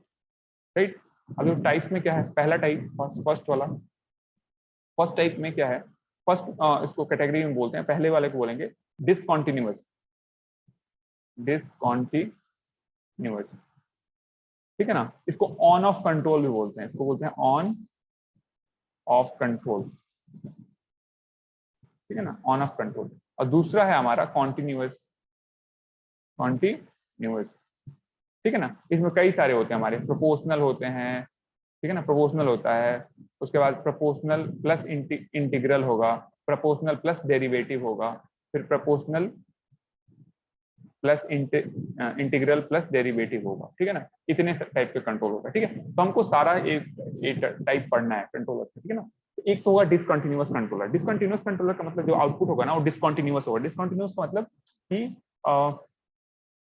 right. अब जो टाइप्स में क्या है, पहला टाइप फर्स्ट वाला, फर्स्ट टाइप में क्या है, फर्स्ट इसको कैटेगरी में बोलते हैं, पहले वाले को बोलेंगे डिसकंटिन्यूअस, डिसकंटिन्यूअस, ठीक है ना। इसको ऑन ऑफ कंट्रोल भी बोलते हैं, इसको बोलते हैं ऑन ऑफ कंट्रोल, ठीक है ना, ऑन ऑफ कंट्रोल। और दूसरा है हमारा कॉन्टिन्यूअस, कॉन्टिन्यूअस, ठीक है ना। इसमें कई सारे होते हैं हमारे, प्रोपोर्शनल होते हैं, ठीक है ना, प्रोपोर्शनल होता है, उसके बाद प्रोपोर्शनल प्लस इंटीग्रल होगा, प्रोपोर्शनल प्लस डेरिवेटिव होगा, फिर proportional plus integral plus derivative होगा, ठीक है ना। इतने टाइप के कंट्रोल होगा, ठीक है। तो हमको सारा एक टाइप पढ़ना है कंट्रोलर, ठीक है ना। एक तो होगा डिसकंटिन्यूअस कंट्रोलर। डिसकंटिन्यूअस कंट्रोलर का मतलब जो आउटपुट होगा ना वो डिसकंटिन्यूअस होगा। डिसकंटिन्यूअस का मतलब कि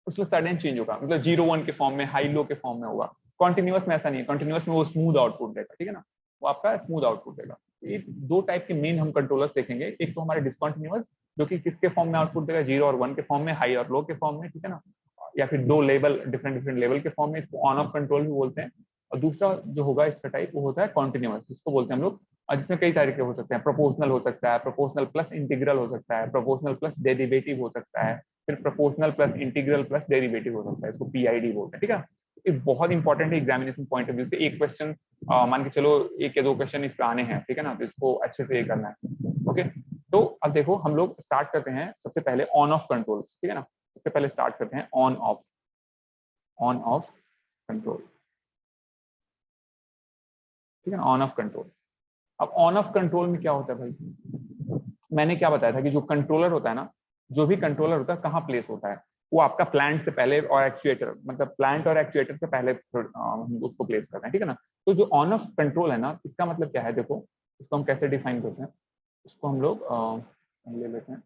उसमें सडन चेंज होगा, मतलब 0-1 के फॉर्म में, हाई लो के फॉर्म में होगा। कॉन्टिन्यूअस में ऐसा नहीं है, कॉन्टिन्यूअस में वो स्मूथ आउटपुट देगा, ठीक है ना, वो आपका स्मूथ आउटपुट देगा। ये दो टाइप के मेन हम कंट्रोलर्स देखेंगे। एक तो हमारे डिसकंटिन्यूअस, जो कि किसके फॉर्म में आउटपुट देगा, 0 और 1 के फॉर्म में, हाई और लो के फॉर्म में, ठीक है ना, या फिर दो लेवल, डिफरेंट लेवल के फॉर्म में, इसको ऑन ऑफ कंट्रोल भी बोलते हैं। और दूसरा जो होगा इसका टाइप वो होता है कॉन्टिन्यूअस, जिसको बोलते हैं हम लोग, जिसमें कई तरीके हो सकते हैं, प्रोपोर्शनल हो सकता है, प्रोपोर्शनल प्लस इंटीग्रल हो सकता है, प्रोपोर्शनल प्लस डेरिवेटिव हो सकता है, फिर proportional plus integral plus derivative हो सकता है, इसको पीआईडी बोलते हैं, ठीक है। ये बहुत इंपॉर्टेंट है एग्जामिनेशन पॉइंट ऑफ व्यू से। एक क्वेश्चन मान के चलो, एक या दो क्वेश्चन इस पे आने हैं, ठीक है ना, तो इसको अच्छे से ये करना है, ओके। तो अब देखो हम लोग स्टार्ट करते हैं सबसे पहले ऑन ऑफ कंट्रोल, ठीक है ना। सबसे पहले स्टार्ट करते हैं ऑन ऑफ कंट्रोल, ठीक है ना, ऑन ऑफ कंट्रोल। अब ऑन ऑफ कंट्रोल में क्या होता है भाई, मैंने क्या बताया था कि जो कंट्रोलर होता है ना, जो भी कंट्रोलर होता है कहाँ प्लेस होता है, वो आपका प्लांट से पहले और एक्चुएटर, मतलब प्लांट और एक्चुएटर से पहले हम उसको प्लेस करते हैं, ठीक है ना। तो जो ऑन ऑफ कंट्रोल है ना, इसका मतलब क्या है, देखो इसको हम कैसे डिफाइन करते हैं, इसको हम लोग ले लेते हैं,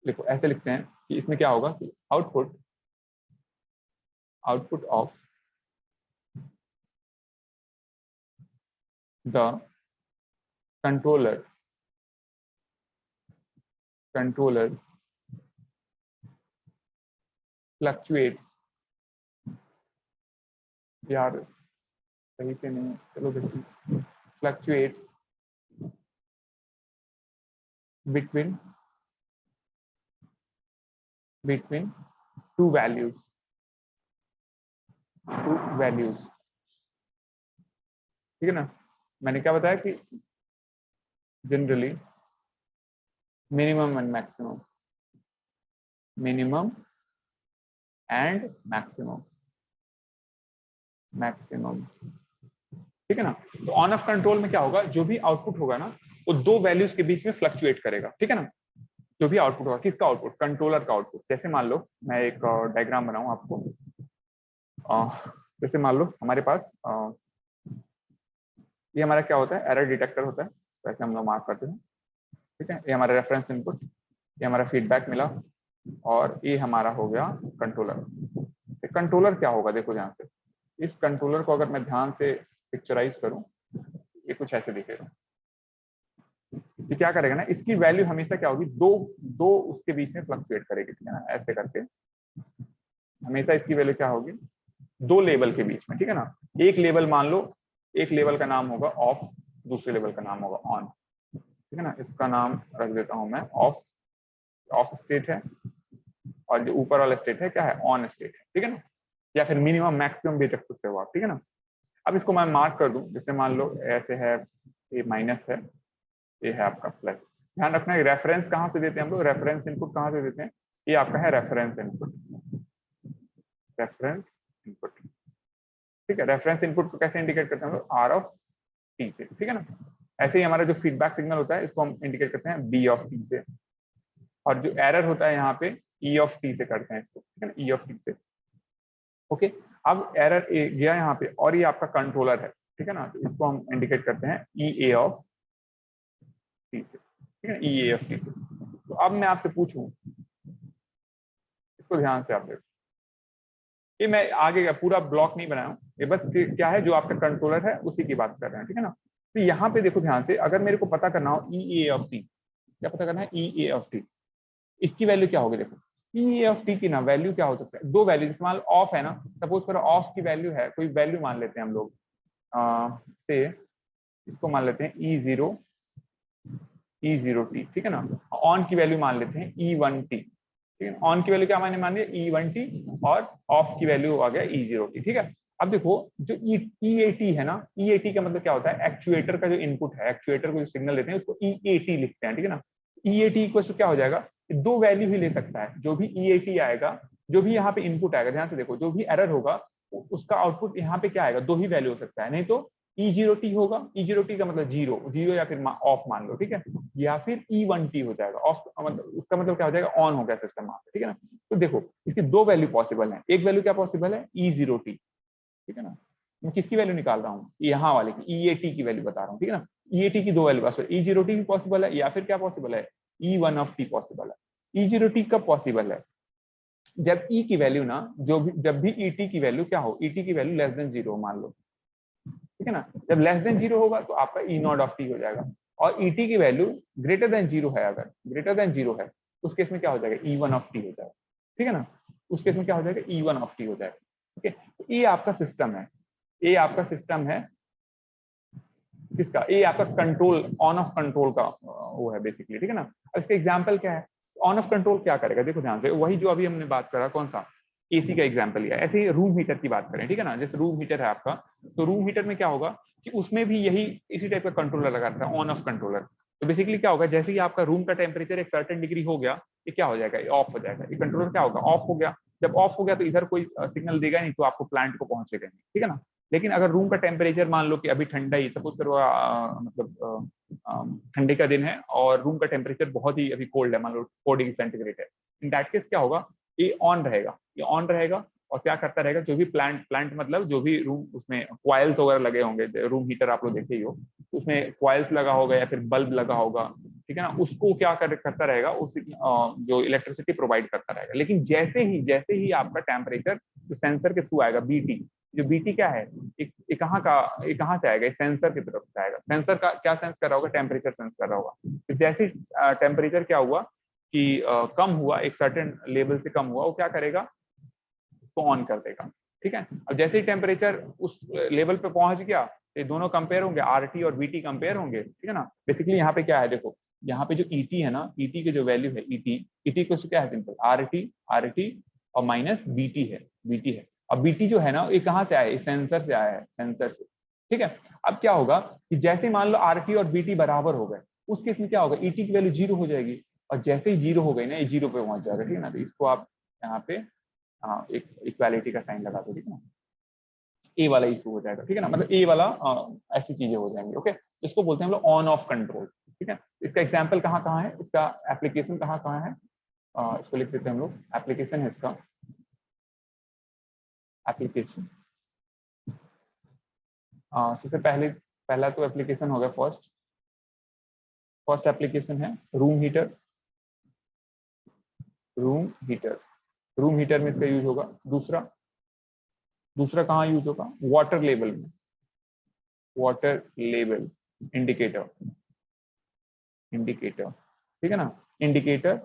देखो ऐसे लिखते हैं कि इसमें क्या होगा कि output of the controller fluctuates, यार सही से नहीं, चलो देखिए, फ्लक्चुएट्स between two values, ठीक है ना। मैंने क्या बताया कि generally minimum and maximum, minimum and maximum, ठीक है ना। तो ऑन ऑफ कंट्रोल में क्या होगा, जो भी आउटपुट होगा ना वो दो वैल्यूज के बीच में फ्लक्चुएट करेगा, ठीक है ना। जो भी आउटपुट होगा, किसका आउटपुट, कंट्रोलर का आउटपुट। जैसे मान लो मैं एक डायग्राम बनाऊं आपको, जैसे मान लो हमारे पास ये हमारा क्या होता है, एरर डिटेक्टर होता है, वैसे हम लोग मार्क करते हैं, ठीक है। ये हमारा रेफरेंस इनपुट, ये हमारा फीडबैक मिला, और ये हमारा हो गया कंट्रोलर। कंट्रोलर क्या होगा, देखो ध्यान से, इस कंट्रोलर को अगर मैं ध्यान से पिक्चराइज करूं, ये कुछ ऐसे दिखेगा। ये क्या करेगा ना, इसकी वैल्यू हमेशा क्या होगी, दो दो उसके बीच में फ्लक्चुएट करेगी, ठीक है ना, ऐसे करके हमेशा इसकी वैल्यू क्या होगी, दो लेवल के बीच में, ठीक है ना। एक लेवल मान लो, एक लेवल का नाम होगा ऑफ, दूसरे लेवल का नाम होगा ऑन, ठीक है ना। इसका नाम रख देता हूं मैं ऑफ स्टेट है, और जो ऊपर वाला स्टेट है क्या है, ऑन स्टेट है, ठीक है ना। या फिर मिनिमम मैक्सिमम भी रख सकते हो आप, ठीक है ना। अब इसको मैं मार्क कर दूं, जैसे मान लो ऐसे है, ये माइनस है, ये है आपका प्लस। ध्यान रखना है रेफरेंस कहाँ से देते हैं हम लोग, रेफरेंस इनपुट कहाँ से देते हैं, ये आपका है रेफरेंस इनपुट, ठीक है। रेफरेंस इनपुट को कैसे इंडिकेट करते हैं हम लोग, आर ऑफ टी से, ठीक है ना। ऐसे ही हमारा जो फीडबैक सिग्नल होता है इसको हम इंडिकेट करते हैं बी ऑफ टी से, और जो एरर होता है यहाँ पे ई ऑफ टी से करते हैं इसको, ठीक है ना, ई ऑफ टी से, ओके। अब एरर गया यहाँ पे, और ये आपका कंट्रोलर है, ठीक है ना, तो इसको हम इंडिकेट करते हैं ई ए ऑफ टी से, ठीक है, ई ए ऑफ टी से। तो अब मैं आपसे पूछूं, इसको ध्यान से आप देखो, ये मैं आगे का पूरा ब्लॉक नहीं बनाया हूं, ये बस क्या है, जो आपका कंट्रोलर है उसी की बात कर रहे हैं, ठीक है ना। तो यहाँ पे देखो ध्यान से, अगर मेरे को पता करना हो ई ए ऑफ टी, क्या पता करना है, ई ए ऑफ टी, इसकी वैल्यू क्या होगी, देखो ई ऑफ टी की ना वैल्यू क्या हो सकता है, दो वैल्यू, जैसे मान लो ऑफ है ना, सपोज करो ऑफ की वैल्यू है, कोई वैल्यू मान लेते हैं हम लोग, से इसको मान लेते हैं ई जीरो टी, ठीक है ना। ऑन की वैल्यू मान लेते हैं ई1 टी, ठीक है। ऑन की वैल्यू क्या मैंने मान लिया ई1 टी, और ऑफ की वैल्यू आ गया ई0 टी, ठीक है। अब देखो जो ई ए टी है ना, ई ए टी का मतलब क्या होता है, एक्चुएटर का जो इनपुट है, एक्चुएटर को जो सिग्नल देते हैं उसको ई ए टी लिखते हैं, ठीक है ना। ई ए टी इक्वल टू क्या हो जाएगा, दो वैल्यू ही ले सकता है, जो भी ई ए टी आएगा, जो भी यहाँ पे इनपुट आएगा, ध्यान से देखो, जो भी एरर होगा उसका आउटपुट यहाँ पे क्या आएगा, दो ही वैल्यू हो सकता है, नहीं तो ई0 टी होगा, ई0 टी का मतलब जीरो जीरो या फिर ऑफ मान लो, ठीक है, या फिर ई1 टी हो जाएगा ऑफ, मतलब उसका मतलब क्या हो जाएगा, ऑन हो गया सिस्टम वहां पे, ठीक है ना। तो देखो इसकी दो वैल्यू पॉसिबल है, एक वैल्यू क्या पॉसिबल है ई0 टी, ठीक है ना। मैं किसकी वैल्यू निकाल रहा हूँ, यहाँ वाले की ई ए टी की वैल्यू बता रहा हूँ, ठीक है ना। ई ए टी की दो वैल्यू पॉसिबल, ई0 टी भी पॉसिबल है, या फिर क्या पॉसिबल है, ई1 ऑफ टी पॉसिबल है। ई0 टी कब पॉसिबल है, जब ई की वैल्यू ना, जो भी जब भी ई टी की वैल्यू क्या हो, ई टी की वैल्यू लेस देन जीरो मान लो, ठीक है ना। जब लेस देन जीरो होगा तो आपका ई नॉट ऑफ टी हो जाएगा, और ई टी की वैल्यू ग्रेटर देन जीरो है, अगर ग्रेटर देन जीरो है उस केस में क्या हो जाएगा, ई1 ऑफ टी हो जाएगा, ठीक है ना। उस केस में क्या हो जाएगा, ई1 ऑफ टी हो जाएगा, ठीक है। तो ये आपका सिस्टम है, ये आपका सिस्टम है किसका, ये आपका कंट्रोल, ऑन ऑफ कंट्रोल का वो है बेसिकली, ठीक है ना। अब इसका एग्जांपल क्या है, ऑन ऑफ कंट्रोल क्या करेगा, देखो ध्यान से, वही जो अभी हमने बात करा, कौन सा, एसी का एग्जांपल लिया, ऐसे ही रूम हीटर की बात करें, ठीक है ना। जैसे रूम हीटर है आपका, तो रूम हीटर में क्या होगा कि उसमें भी यही इसी टाइप का कंट्रोलर लगा रहता है, ऑन ऑफ कंट्रोलर। तो बेसिकली क्या होगा, जैसे ही आपका रूम का टेम्परेचर एक सर्टेन डिग्री हो गया, ये क्या हो जाएगा, ये ऑफ हो जाएगा, ये कंट्रोलर क्या होगा, ऑफ हो गया। जब ऑफ हो गया तो इधर कोई सिग्नल देगा नहीं, तो आपको प्लांट को पहुंचेगा नहीं, ठीक है ना। लेकिन अगर रूम का टेम्परेचर मान लो कि अभी ठंडा ही, सपोज करो मतलब ठंडे का दिन है और रूम का टेम्परेचर बहुत ही अभी कोल्ड है, मान लो 4 डिग्री सेंटीग्रेड है, इन दैट केस क्या होगा, ये ऑन रहेगा, ये ऑन रहेगा, और क्या करता रहेगा, जो भी प्लांट प्लांट मतलब जो भी रूम उसमें क्वाइल्स वगैरह लगे होंगे, रूम हीटर आप लोग देखे ही हो, तो उसमें क्वाइल्स लगा होगा या फिर बल्ब लगा होगा, ठीक है ना, उसको क्या करता रहेगा, उस जो इलेक्ट्रिसिटी प्रोवाइड करता रहेगा। लेकिन जैसे ही आपका टेम्परेचर जो सेंसर के थ्रू आएगा, बीटी, जो बीटी क्या है, ये कहाँ से आएगा, सेंसर की तरफ से आएगा। सेंसर का क्या सेंस कर रहा होगा, टेम्परेचर सेंस कर रहा होगा। तो जैसे टेम्परेचर क्या हुआ कि कम हुआ, एक सर्टेन लेवल से कम हुआ, वो क्या करेगा, इसको ऑन कर देगा, ठीक है। अब जैसे ही टेम्परेचर उस लेवल पे पहुंच गया, ये दोनों कंपेयर होंगे, आरटी और बीटी कंपेयर होंगे, ठीक है ना। बेसिकली यहाँ पे क्या है, देखो यहाँ पे जो ईटी है ना, ईटी की जो वैल्यू है, ईटी को क्या है, सिंपल आरटी और माइनस बीटी है, बीटी है। अब बीटी जो है ना, ये कहाँ से आया है, सेंसर से आया है, सेंसर से, ठीक है। अब क्या होगा कि जैसे मान लो आरटी और बीटी बराबर हो गए, उस केस में क्या होगा, ईटी की वैल्यू जीरो हो जाएगी, और जैसे ही जीरो हो गई ना, ये जीरो पे पहुंच जाएगा, ठीक है ना। तो इसको आप यहाँ पे एक इक्वालिटी का साइन लगा दो, ठीक है ना, ए वाला इशू हो जाएगा, ठीक है ना, मतलब ए वाला ऐसी चीजें हो जाएंगी, ओके। इसको बोलते हैं हम लोग ऑन ऑफ कंट्रोल, ठीक है। इसका एग्जाम्पल कहाँ कहाँ है, इसका एप्लीकेशन कहाँ कहाँ है, इसको लिख देते हैं हम लोग, एप्लीकेशन है इसका, एप्लीकेशन सबसे पहले, पहला तो एप्लीकेशन हो गया, फर्स्ट एप्लीकेशन है room heater, room heater, room heater में इसका यूज होगा। दूसरा, दूसरा कहाँ यूज होगा, वाटर लेवल में, वाटर लेवल इंडिकेटर, इंडिकेटर, ठीक है ना, इंडिकेटर,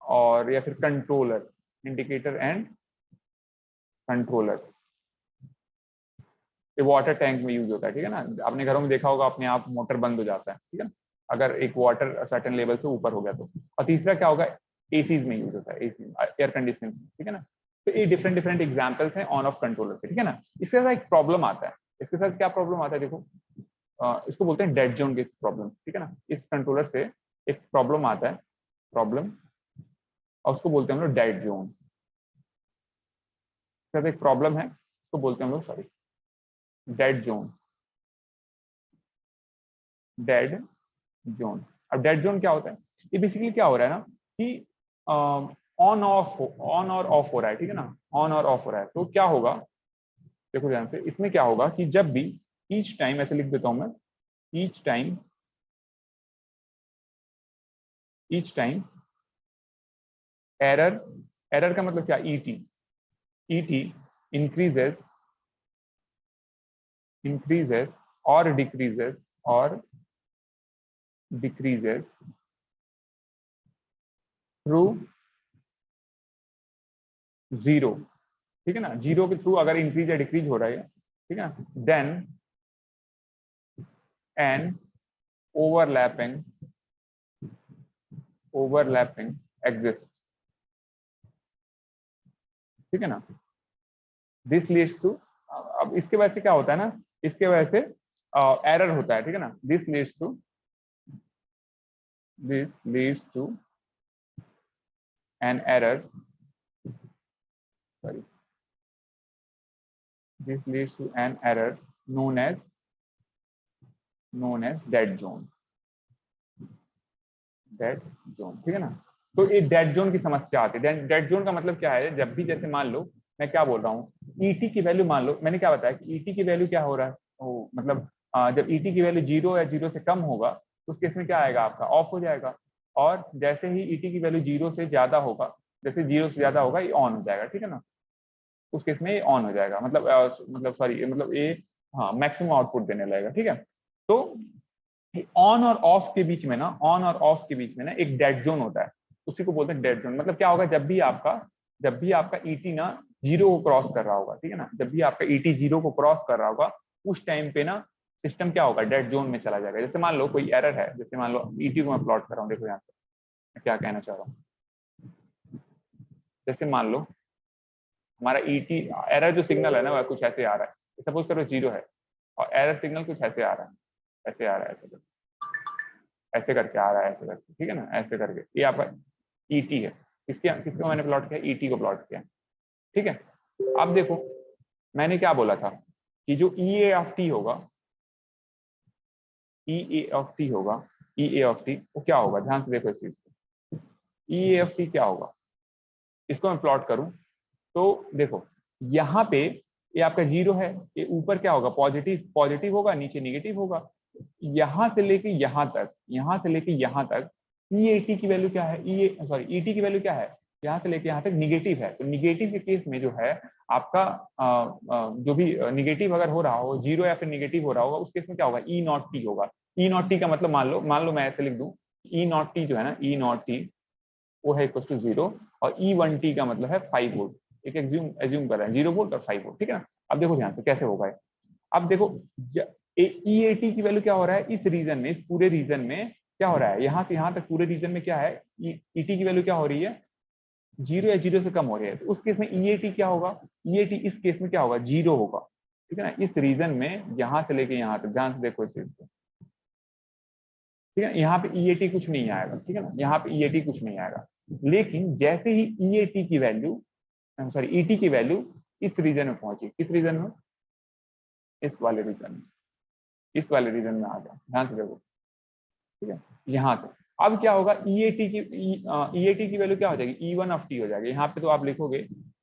और या फिर कंट्रोलर, इंडिकेटर एंड कंट्रोलर, ये वाटर टैंक में यूज होता है, ठीक है ना। अपने घरों में देखा होगा, अपने आप मोटर बंद हो जाता है, ठीक है ना, अगर एक वाटर सर्टेन लेवल से ऊपर हो गया तो। और तीसरा क्या होगा, एसीज में यूज होता है, एसी एयर कंडीशनिंग, ठीक है ना। तो ये डिफरेंट डिफरेंट एग्जाम्पल्स हैं ऑन ऑफ कंट्रोलर के, ठीक है ना। इसके साथ एक प्रॉब्लम आता है, इसके साथ क्या प्रॉब्लम आता है, देखो इसको बोलते हैं डेड जोन की प्रॉब्लम, ठीक है ना। इस कंट्रोलर से एक प्रॉब्लम आता है, प्रॉब्लम, और उसको बोलते हैं हम लोग डेड जोन, साथ एक प्रॉब्लम है, उसको बोलते हैं हम लोग, sorry, dead zone, dead zone. अब डेड जोन क्या होता है, ये बेसिकली क्या हो रहा है ना कि ऑन ऑफ, ऑन और ऑफ हो रहा है, ठीक है ना, ऑन और ऑफ हो रहा है। तो क्या होगा, देखो ध्यान से, इसमें क्या होगा कि जब भी, ईच टाइम, ऐसे लिख देता हूं मैं, each time, each time error, error का मतलब क्या, ईटी, ईटी इंक्रीजेस, इंक्रीजेस और डिक्रीजेस, और डिक्रीजेस थ्रू 0, ठीक है ना, 0 के थ्रू अगर इंक्रीज या डिक्रीज हो रहा है, ठीक है, देन एन ओवरलैपिंग एग्जिस्ट, ठीक है ना, दिस लीड्स टू, अब इसके वजह से क्या होता है ना, इसके वजह से एरर होता है, ठीक है ना, this leads to an error, sorry, this leads to an error known as dead zone, ठीक है ना। तो ये डेड जोन की समस्या आती है। डेड जोन का मतलब क्या है, जब भी जैसे मान लो मैं क्या बोल रहा हूँ, ईटी की वैल्यू, मान लो मैंने क्या बताया कि ईटी की वैल्यू क्या हो रहा है, मतलब जब ईटी की वैल्यू 0 या 0 से कम होगा तो उस केस में क्या आएगा, आपका ऑफ हो जाएगा, और जैसे ही ईटी की वैल्यू 0 से ज्यादा होगा, जैसे 0 से ज्यादा होगा ये ऑन हो जाएगा, ठीक है ना, उस केस में ये ऑन हो जाएगा, मतलब सॉरी, मतलब ये हाँ मैक्सिमम आउटपुट देने लगेगा, ठीक है। तो ऑन और ऑफ के बीच में ना, ऑन और ऑफ के बीच में ना एक डेड जोन होता है, उसी को बोलते हैं डेड जोन। मतलब क्या होगा, जब भी आपका ईटी ना 0 को क्रॉस कर रहा होगा, ठीक है ना, जब भी आपका ईटी 0 को क्रॉस कर रहा होगा उस टाइम पे ना सिस्टम क्या होगा, डेड जोन में चला जाएगा। जैसे मान लो कोई एरर है, जैसे मान लो ईटी को मैं प्लॉट कर रहा हूँ, देखो यहाँ से मैं क्या कहना चाह रहा हूँ, जैसे मान लो हमारा ईटी एरर जो सिग्नल है ना वह कुछ ऐसे आ रहा है, सपोज करो 0 है और एरर सिग्नल कुछ ऐसे आ रहा है, ऐसे आ रहा है, ऐसे करके आ रहा है, ऐसे करके, ठीक है ना, ऐसे करके, ये आपका ईटी है। किसको मैंने प्लॉट किया, ईटी को प्लॉट किया, ठीक है। अब देखो मैंने क्या बोला था कि जो ई ए ऑफ टी होगा, ई ए ऑफ टी होगा, ई ए ऑफ टी वो क्या होगा, ध्यान से देखो इस चीज को, ई ए ऑफ टी क्या होगा, इसको मैं प्लॉट करूं तो देखो यहाँ पे ये आपका 0 है, ये ऊपर क्या होगा, पॉजिटिव पॉजिटिव होगा, नीचे निगेटिव होगा। यहां से लेके यहां तक, यहां से लेके यहां तक ईएटी की वैल्यू क्या है, ईटी की वैल्यू क्या है, यहां से लेके यहां तक निगेटिव है। तो निगेटिव के केस में जो है आपका जो भी निगेटिव अगर हो रहा हो, 0 या फिर निगेटिव हो रहा होगा, उस केस में क्या होगा, ई नॉट टी होगा। ई नॉट टी का मतलब मान लो मैं ऐसे लिख दूं, ई नॉट टी जो है ना, ई नॉट टी वो है इक्वल टू 0, और E1T का मतलब है 5 वोल्ट। एक एज्यूम कर रहे हैं 0 वोल्ट और 5 वोल्ट, ठीक है ना। अब देखो ध्यान से कैसे होगा। अब देखो EAT की वैल्यू क्या हो रहा है इस रीजन में, इस पूरे रीजन में क्या हो रहा है, यहां से यहां तक पूरे रीजन में क्या है, ET की वैल्यू क्या हो रही है, 0 या 0 से कम हो रही है। तो उस केस में EAT क्या होगा, EAT इस केस में क्या होगा, 0 होगा, ठीक है ना, इस रीजन में यहां से लेके यहां तक। ध्यान से देखो इस चीज को, ठीक है, यहाँ पे EAT कुछ नहीं आएगा, ठीक है ना, यहाँ पे EAT कुछ नहीं आएगा। लेकिन जैसे ही EAT की वैल्यू, सॉरी ET की वैल्यू इस रीजन में पहुंची, किस रीजन में, इस वाले रीजन में, इस वाले रीजन में आ जाए, ध्यान से देखो, ठीक है, यहाँ से। अब क्या होगा, EAT की वैल्यू क्या हो जाएगी, E1 ऑफ टी हो जाएगी। यहाँ पे तो आप लिखोगे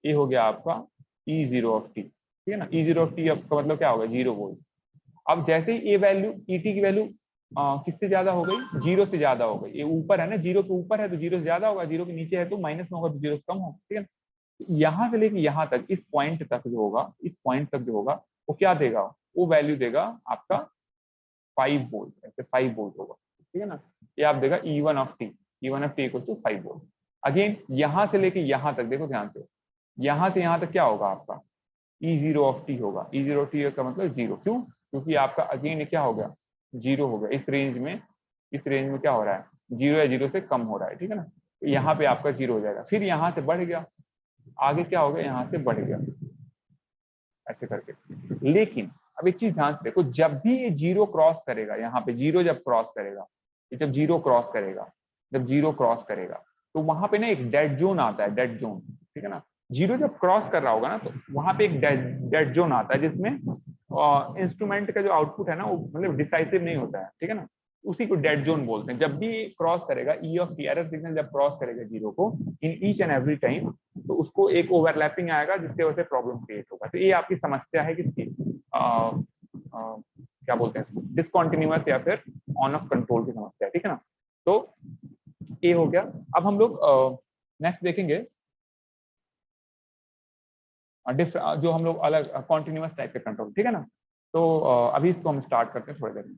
ये हो गया आपका E0 ऑफ टी, ठीक है ना, E0 ऑफ टी का मतलब क्या होगा, 0 वोल्ट। अब जैसे ही ये वैल्यू ET की वैल्यू किससे ज्यादा हो गई, 0 से ज्यादा हो गई, ये ऊपर है ना, 0 के ऊपर है तो 0 से ज्यादा होगा, 0 के नीचे है तो माइनस में होगा, तो 0 से कम होगा, ठीक है। यहाँ से लेके यहाँ तक, इस पॉइंट तक जो होगा, इस पॉइंट तक जो होगा वो क्या देगा, वो वैल्यू देगा आपका 5 वोल्ट, ऐसे 5 वोल्ट होगा, ठीक है ना। ये आप देगा E1 of T, E1 of T equal to 5 volt. Again यहाँ से लेके यहाँ तक देखो ध्यान से, यहाँ से यहाँ तक क्या होगा आपका E0 ऑफ टी होगा। E0 ऑफ टी का मतलब 0, क्यों, क्योंकि आपका अगेन क्या हो गया, 0 हो गया। इस रेंज में क्या हो रहा है, 0 या 0 से कम हो रहा है, ठीक है ना। तो यहाँ पे आपका 0 हो जाएगा, फिर यहाँ से बढ़ गया, आगे क्या हो गया, यहाँ से बढ़ गया, ऐसे करके। लेकिन अब एक चीज ध्यान से देखो, जब भी ये 0 क्रॉस करेगा, यहाँ पे 0 जब क्रॉस करेगा, जब 0 क्रॉस करेगा, जब 0 क्रॉस करेगा तो वहां पे ना एक डेड जोन आता है, डेड जोन, ठीक है ना। 0 जब क्रॉस कर रहा होगा ना तो वहां पे एक डेड जोन आता है, जिसमें इंस्ट्रूमेंट का जो आउटपुट है ना वो मतलब डिसाइसिव नहीं होता है, ठीक है ना। उसी को डेड जोन बोलते हैं। जब भी क्रॉस करेगा, ई ऑफ टी एरर सिग्नल जब क्रॉस करेगा 0 को in each and every time, तो उसको एक ओवरलैपिंग आएगा जिसके वजह से प्रॉब्लम क्रिएट होगा। तो ये आपकी समस्या है किसकी, क्या बोलते हैं इसको, डिसकॉन्टिन्यूअस या फिर ऑन ऑफ कंट्रोल की समस्या है, ठीक है ना। तो ये हो गया। अब हम लोग नेक्स्ट देखेंगे जो हम लोग अलग कॉन्टिन्यूअस टाइप के कंट्रोल, ठीक है ना। तो अभी इसको हम स्टार्ट करते हैं थोड़ी देर में।